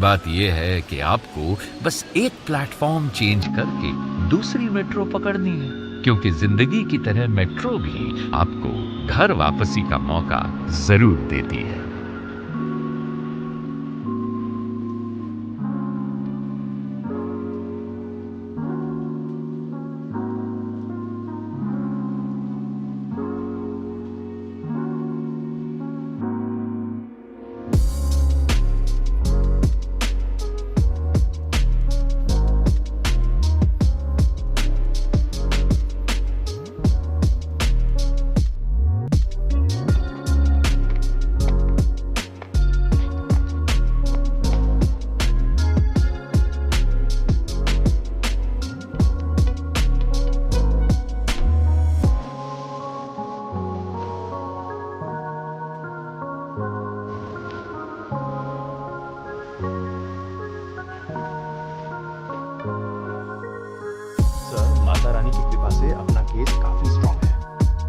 बात यह है कि आपको बस एक प्लेटफॉर्म चेंज करके दूसरी मेट्रो पकड़नी है, क्योंकि जिंदगी की तरह मेट्रो भी आपको घर वापसी का मौका जरूर देती है। माता रानी की कृपा से अपना केस काफी स्ट्रांग है।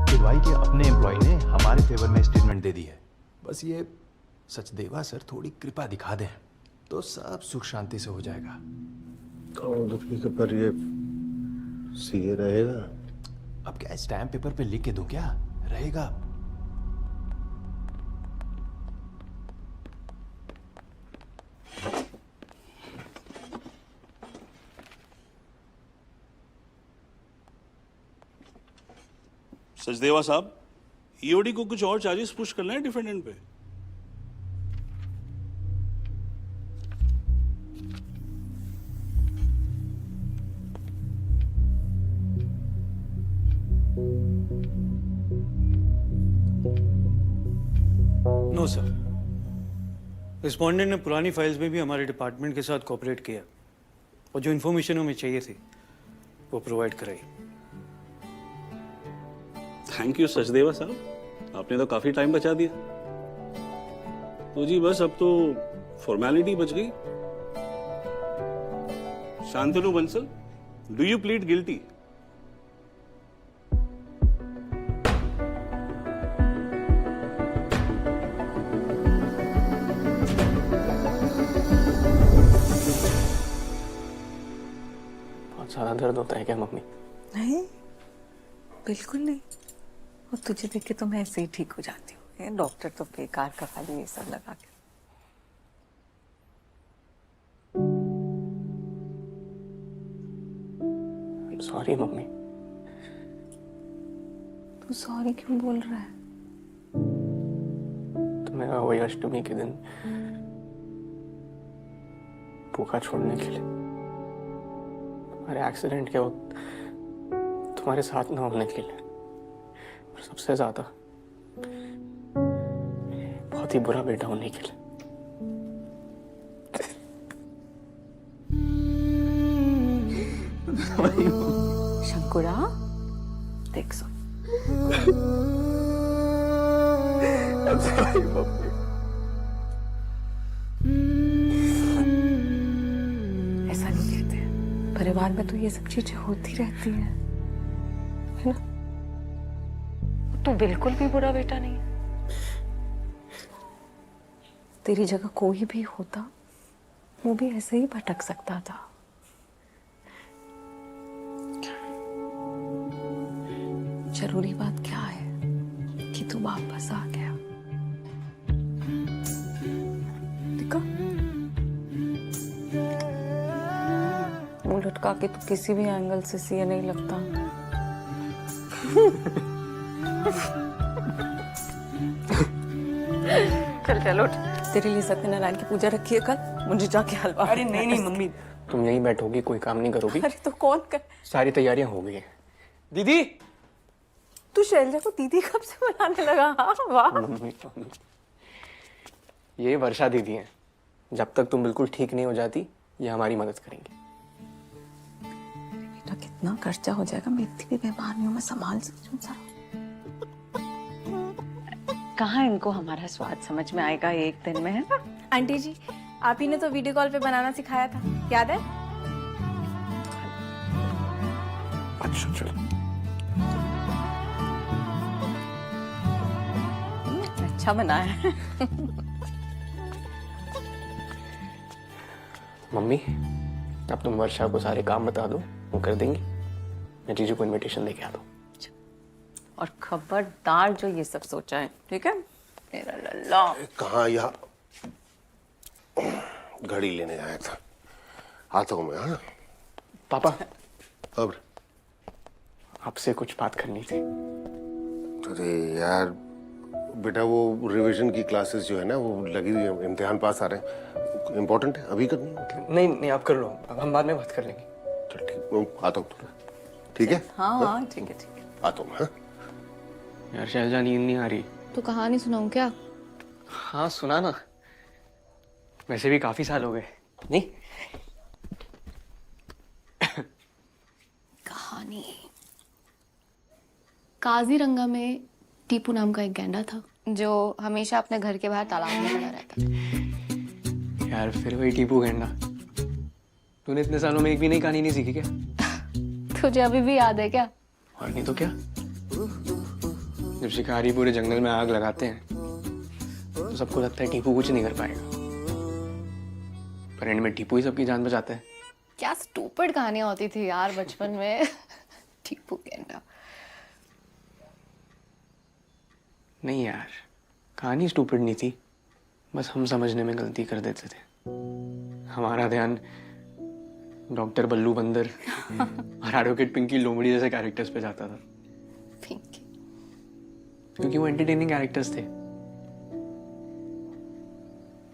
किडवाई के अपने एम्प्लॉय ने हमारे फेवर में स्टेटमेंट दे दी है। बस ये सचदेवा सर थोड़ी कृपा दिखा दें तो सब सुख शांति से हो जाएगा। तो पर ये सीए रहेगा? अब क्या स्टैम्प पेपर पे लिख के दूं क्या? रहेगा। सचदेवा साहब, ईओडी को कुछ और चार्जेस पुश करना है डिफेंडेंट पे। नो सर, रिस्पोंडेंट ने पुरानी फाइल्स में भी हमारे डिपार्टमेंट के साथ कोऑपरेट किया और जो इन्फॉर्मेशन हमें चाहिए थी वो प्रोवाइड कराई। थैंक यू सचदेवा साहब, आपने तो काफी टाइम बचा दिया। तो जी बस अब तो फॉर्मेलिटी बच गई। Shantanu Bansal, do you plead guilty? बहुत ज्यादा दर्द होता है क्या मम्मी? नहीं, बिल्कुल नहीं। और तुझे देख के तो मैं ऐसे ही ठीक हो जाती हूँ। डॉक्टर तो बेकार का खाली ये सब लगा के। Sorry mummy. तू सॉरी क्यों बोल रहा है? तुम्हें वही अष्टमी के दिन भूखा छोड़ने के लिए, तुम्हारे एक्सीडेंट के वक्त तुम्हारे साथ ना होने के लिए, और सबसे ज्यादा बहुत ही बुरा बेटा होने के लिए। शंकुरा, देख सुन। ऐसा नहीं कहते, परिवार में तो ये सब चीजें होती रहती हैं, है ना? तू बिल्कुल भी बुरा बेटा नहीं है। तेरी जगह कोई भी होता वो भी ऐसे ही भटक सकता था। जरूरी बात क्या है कि तू वापस आ गया। देखो, मुंह लटका के तू किसी भी एंगल से सीए नहीं लगता। चल चल उठ, तेरे लिए सत्यनारायण की पूजा रखी है कल, मुझे जाके हलवा। अरे नहीं नहीं मम्मी, तुम यहीं बैठोगी, कोई काम नहीं करोगी? अरे तो कौन कर? सारी तैयारियां हो गई हैं। दीदी, तू शैलजा को दीदी कब से बुलाने लगा? हाँ वाह। मम्मी, ये वर्षा दीदी हैं। जब तक तुम बिल्कुल ठीक नहीं हो जाती ये हमारी मदद करेंगी। बेटा कितना खर्चा हो जाएगा, मैं इतनी भी बीमारियों में संभाल सकती हूँ सारा। कहाँ इनको हमारा स्वाद समझ में आएगा एक दिन में, है ना? आंटी जी, आप ही ने तो वीडियो कॉल पे बनाना सिखाया था, याद है? अच्छा चलो। अच्छा बना है। मम्मी, अब तुम वर्षा को सारे काम बता दो, वो कर देंगी। मैं जीजू को इनविटेशन देके आ दूँ। और खबरदार जो ये सब सोचा है, ठीक है? मेरा लल्ला। कहाँ यहाँ घड़ी लेने आया था, आता हूँ मैं। हाँ पापा, अब आपसे कुछ बात करनी थी। अरे यार बेटा, वो रिवीजन की क्लासेस जो है ना वो लगी हुई है, इम्तिहान पास आ रहे हैं, इम्पोर्टेंट है, अभी करनी है। नहीं नहीं, आप कर लो, हम बाद में बात कर लेंगे। चल ठीक, मैं आता हूँ थोड़ा। ठीक है? हाँ ठीक है ठीक है। आता हूँ। हाँ यार शैलजा, नींद नहीं आ रही। तो कहानी सुनाऊं क्या? हाँ सुना ना, वैसे भी काफी साल हो गए। नहीं कहानी। काजीरंगा में टीपू नाम का एक गैंडा था जो हमेशा अपने घर के बाहर तालाब में खड़ा रहता था। यार फिर वही टीपू गेंडा। तूने इतने सालों में एक भी नई कहानी नहीं सीखी क्या? तुझे अभी भी याद है क्या? और नहीं तो क्या, जब शिकारी पूरे जंगल में आग लगाते हैं तो सबको लगता है टीपू कुछ नहीं कर पाएगा, पर एंड में टीपू ही सबकी जान बचाता है। क्या स्टूपिड कहानियां होती थी यार बचपन में। टीपू गेंडा। नहीं यार, कहानी स्टूपिड नहीं थी, बस हम समझने में गलती कर देते थे। हमारा ध्यान डॉक्टर बल्लू बंदर और एडवोकेट पिंकी लोमड़ी जैसे कैरेक्टर्स पे जाता था, पिंकी। क्योंकि वो एंटरटेनिंग कैरेक्टर्स थे।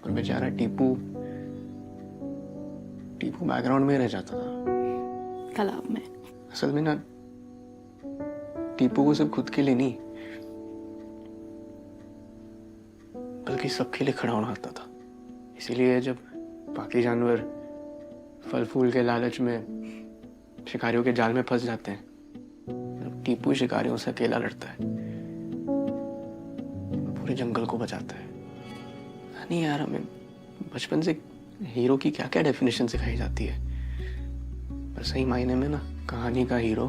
और बेचारा टीपू बैकग्राउंड में रह जाता था तालाब में। असल में ना, टीपू को सिर्फ खुद के लिए नहीं बल्कि सबके लिए खड़ा होना आता था। इसीलिए जब बाकी जानवर फल फूल के लालच में शिकारियों के जाल में फंस जाते हैं, तब टीपू शिकारियों से अकेला लड़ता है, पूरे जंगल को बचाता है। नहीं यार, हमें बचपन से हीरो की क्या क्या डेफिनेशन सिखाई जाती है, पर सही मायने में ना कहानी का हीरो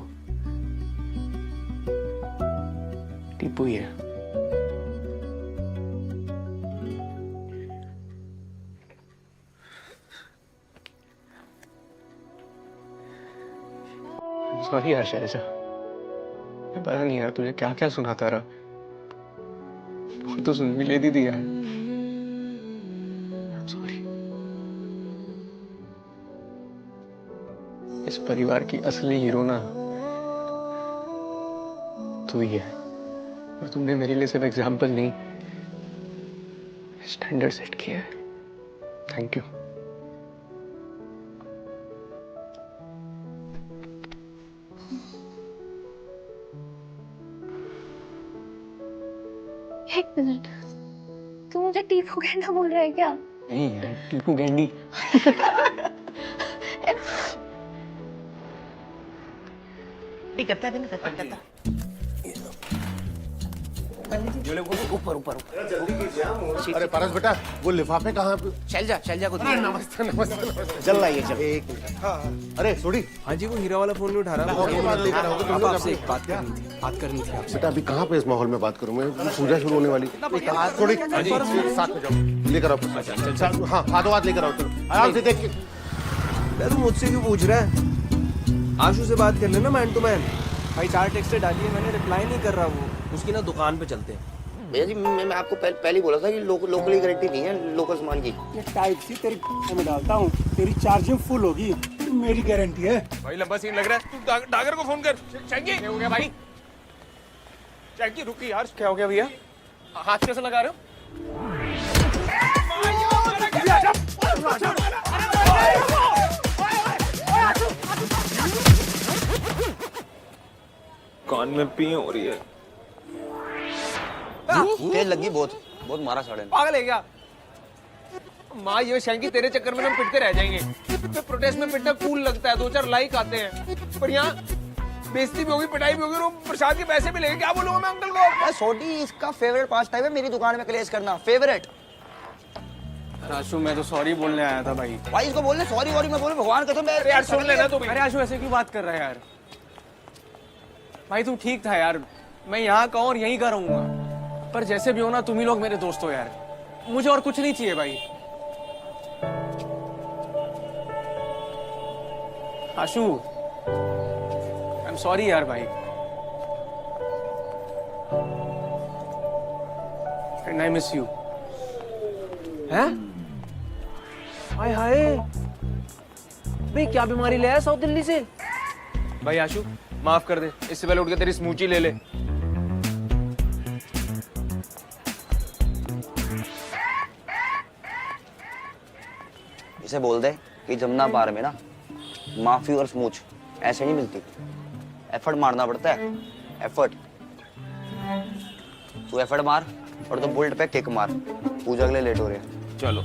टीपू ही है। सॉरी यार शैलजा, पता नहीं यार तुझे क्या क्या सुनाता रहा, वो तो सुन भी लेती थी यार। सॉरी। इस परिवार की असली हीरो ना तू ही है, और तुमने मेरे लिए सिर्फ एग्जाम्पल नहीं, स्टैंडर्ड सेट किया है। Thank you. एक मिनट, तू मुझे टीपू गेंडा बोल रहा है क्या? नहीं यार, टीपू गेंडी। ऊपर ऊपर। अरे परस बेटा, वो लिफाफे कहाँ पे? शैलजा को नमस्ते नमस्ते। चल रहा है चल। एक मिनट। अरे सोडी। हाँ जी, वो हीरा वाला फोन नहीं उठा रहा। आपसे एक बात करनी थी आपसे। बेटा अभी कहाँ पे इस माहौल में बात करूँ मैं? पूजा शुरू होने वाली। सोडी साथ में जाओ, लेकर आओ। हाँ हाथों हाथ लेकर आओ, चलो आराम से देख के। तू मुझसे क्यों पूछ रहा है? आशु से बात कर लेना मैन टू मैन। भाई 4 टेक्स्ट डालिए, मैंने रिप्लाई नहीं कर रहा, वो उसकी ना दुकान पे चलते हैं। भैया जी मैं आपको पहले ही बोला था कि लोकली गारंटी नहीं है लोकल सामान की। ये टाइप सी तेरी में डालता हूँ, तेरी चार्जिंग फुल होगी, मेरी गारंटी है। भाई लंबा सीन लग रहा है, तू डागर को फोन कर। चैंकी क्या हो गया भाई? चैंकी रुकी यार। क्या हो गया भैया? हाथ कैसे लगा रहे हो? कान में पी हो रही है। तेज लगी बहुत मारा साड़े ने। पागल है क्या? माँ ये शैंकी तेरे चक्कर में हम पिटते रह जाएंगे। तो प्रोटेस्ट में पिटना कूल लगता है, 2-4 लाइक आते हैं, पर यहाँ बेइज्जती भी होगी, पिटाई भी होगी, और प्रसाद के पैसे भी लेंगे। क्या बोलूंगा मैं अंकल को? सोडी इसका फेवरेट पास टाइम है मेरी दुकान में क्लेश करना, फेवरेट। आशु मैं तो सॉरी बोलने आया था भाई। भाई इसको बोलने सॉरी वॉरी मैं बोले भगवान कसम। अरे यार सुन लेना तू भी। अरे आशु ऐसे क्यों बात कर रहा है यार? भाई तू ठीक था यार, मैं यहाँ का और यहीं का रहूंगा, पर जैसे भी हो ना तुम ही लोग मेरे दोस्त हो यार, मुझे और कुछ नहीं चाहिए भाई। आशु, आई एम सॉरी यार भाई। And I miss you. हैं? हाय हाय, भाई क्या बीमारी ले आया साउथ दिल्ली से? भाई आशु माफ कर दे, इससे पहले उठ के तेरी स्मूची ले ले। इसे बोल दे कि जमुना पार में ना माफी और स्मूच ऐसे नहीं मिलती, एफर्ट मारना पड़ता है, एफर्ट। तू एफर्ट मार और तो बुलेट पे किक मार, पूजा के लिए लेट हो रहे हैं। चलो।